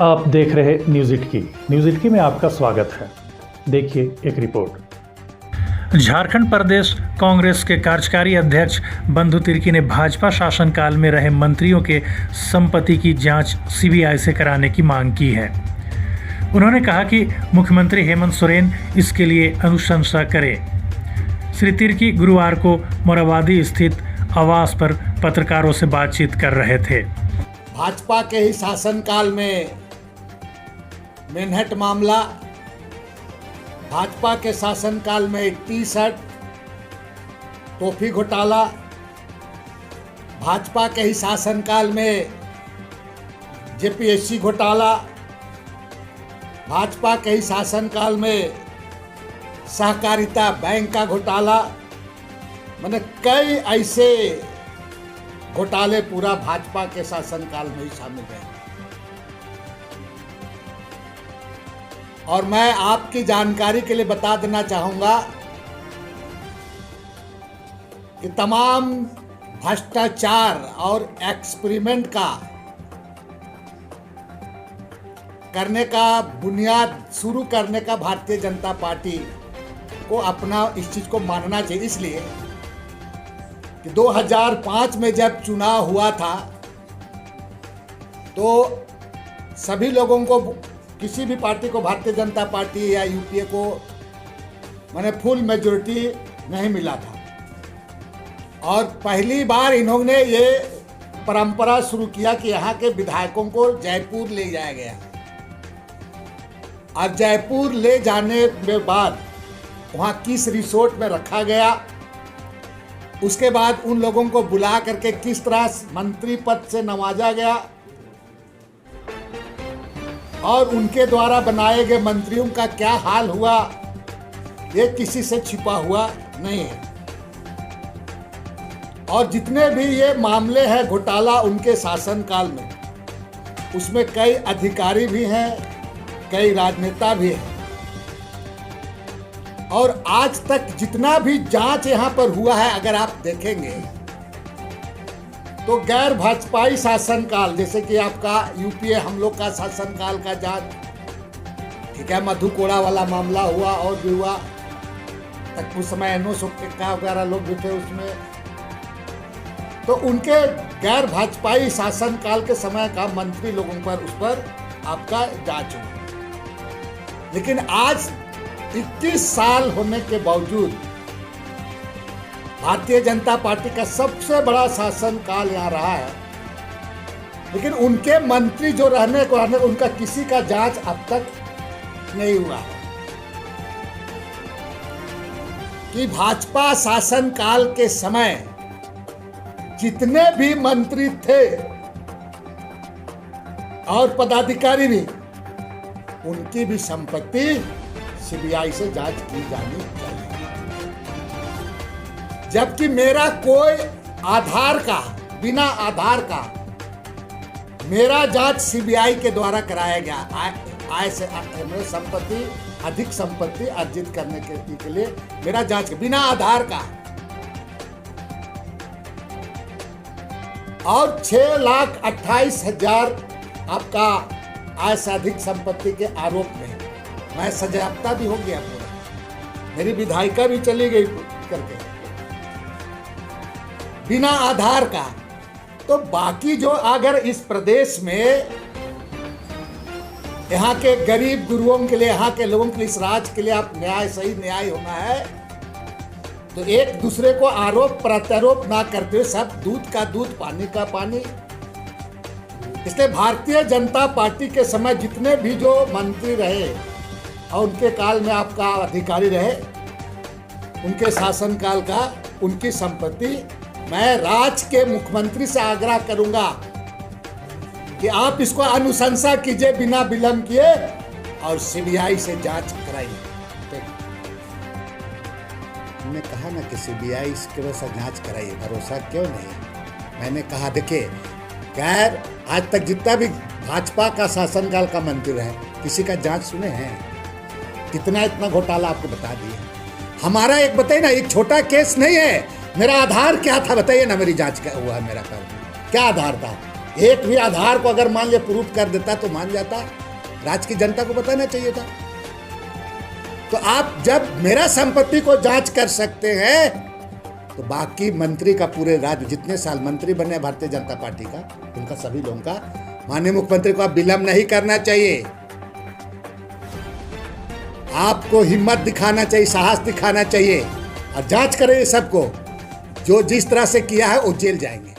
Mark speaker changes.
Speaker 1: आप देख रहे न्यूज़ इटकी में आपका स्वागत है। देखिए एक रिपोर्ट। झारखंड प्रदेश कांग्रेस के कार्यकारी अध्यक्ष बंधु तिर्की ने भाजपा शासनकाल में रहे मंत्रियों के संपत्ति की जांच सीबीआई से कराने की मांग की है। उन्होंने कहा कि मुख्यमंत्री हेमंत सोरेन इसके लिए अनुशंसा करें। श्री तिर्की गुरुवार को मोराबादी स्थित आवास पर पत्रकारों से बातचीत कर रहे थे।
Speaker 2: भाजपा के ही शासनकाल में मेनहट मामला, भाजपा के शासनकाल में टी-शर्ट टोपी घोटाला, भाजपा के ही शासनकाल में जेपीएससी घोटाला, भाजपा के ही शासनकाल में सहकारिता बैंक का घोटाला, मैंने कई ऐसे घोटाले पूरा भाजपा के शासनकाल में ही शामिल है। और मैं आपकी जानकारी के लिए बता देना चाहूंगा कि तमाम भ्रष्टाचार और एक्सपेरिमेंट का करने का बुनियाद शुरू करने का भारतीय जनता पार्टी को अपना इस चीज को मानना चाहिए। इसलिए कि 2005 में जब चुनाव हुआ था तो सभी लोगों को, किसी भी पार्टी को, भारतीय जनता पार्टी या यूपीए को माने फुल मेजॉरिटी नहीं मिला था। और पहली बार इन्होंने ये परंपरा शुरू किया कि यहाँ के विधायकों को जयपुर ले जाया गया। और जयपुर ले जाने के बाद वहाँ किस रिसोर्ट में रखा गया, उसके बाद उन लोगों को बुला करके किस तरह मंत्री पद से नवाजा गया और उनके द्वारा बनाए गए मंत्रियों का क्या हाल हुआ, ये किसी से छिपा हुआ नहीं है। और जितने भी ये मामले हैं घोटाला उनके शासनकाल में, उसमें कई अधिकारी भी हैं, कई राजनेता भी हैं। और आज तक जितना भी जांच यहाँ पर हुआ है, अगर आप देखेंगे तो गैर भाजपाई शासनकाल, जैसे कि आपका यूपीए हम लोग का शासनकाल का जांच, ठीक है, मधु कोड़ा वाला मामला हुआ और भी हुआ, तक उस समय एनओ का वगैरह लोग भी थे उसमें, तो उनके गैर भाजपाई शासनकाल के समय का मंत्री लोगों पर उस पर आपका जांच हुआ। लेकिन आज 21 साल होने के बावजूद भारतीय जनता पार्टी का सबसे बड़ा शासनकाल यहाँ रहा है, लेकिन उनके मंत्री जो रहने उनका किसी का जांच अब तक नहीं हुआ है। कि भाजपा शासनकाल के समय जितने भी मंत्री थे और पदाधिकारी भी, उनकी भी संपत्ति सीबीआई से जांच की जानी चाहिए। जबकि मेरा कोई आधार का, बिना आधार का मेरा जांच सीबीआई के द्वारा कराया गया। आय से संपत्ति, अधिक संपत्ति अर्जित करने के लिए मेरा जांच बिना आधार का, और 6,28,000 आपका आय से अधिक संपत्ति के आरोप में मैं सजायाफ्ता भी हो गया पूरा, मेरी विधायिका भी चली गई करके बिना आधार का। तो बाकी जो अगर इस प्रदेश में यहाँ के गरीब गुरुओं के लिए, यहाँ के लोगों के लिए, इस राज्य के लिए आप न्याय, सही न्याय होना है, तो एक दूसरे को आरोप प्रत्यारोप ना करते हुए सब दूध का दूध, पानी का पानी। इसलिए भारतीय जनता पार्टी के समय जितने भी जो मंत्री रहे और उनके काल में आपका अधिकारी रहे, उनके शासनकाल का उनकी संपत्ति, मैं राज्य के मुख्यमंत्री से आग्रह करूंगा कि आप इसको अनुशंसा कीजिए बिना विलंब किए और सीबीआई से जांच कराइए। मैंने कहा ना कि सीबीआई इसके वजह से जांच कराइए, भरोसा क्यों नहीं? मैंने कहा देखिए, गैर आज तक जितना भी भाजपा का शासनकाल का मंत्री रहे, किसी का जांच सुने हैं? इतना घोटाला आपको बता दिए। हमारा एक बताइए ना, एक छोटा केस नहीं है। मेरा आधार क्या था बताइए ना, मेरी जांच क्या हुआ है, मेरा कर क्या आधार था? एक भी आधार को अगर मान लिया प्रूफ कर देता तो मान जाता, राज्य की जनता को बताना चाहिए था। तो आप जब मेरा संपत्ति को जांच कर सकते हैं तो बाकी मंत्री का पूरे राज्य जितने साल मंत्री बने भारतीय जनता पार्टी का, उनका सभी लोगों का माननीय मुख्यमंत्री को आप विलंब नहीं करना चाहिए। आपको हिम्मत दिखाना चाहिए, साहस दिखाना चाहिए और जांच करें सबको। जो जिस तरह से किया है वो जेल जाएंगे।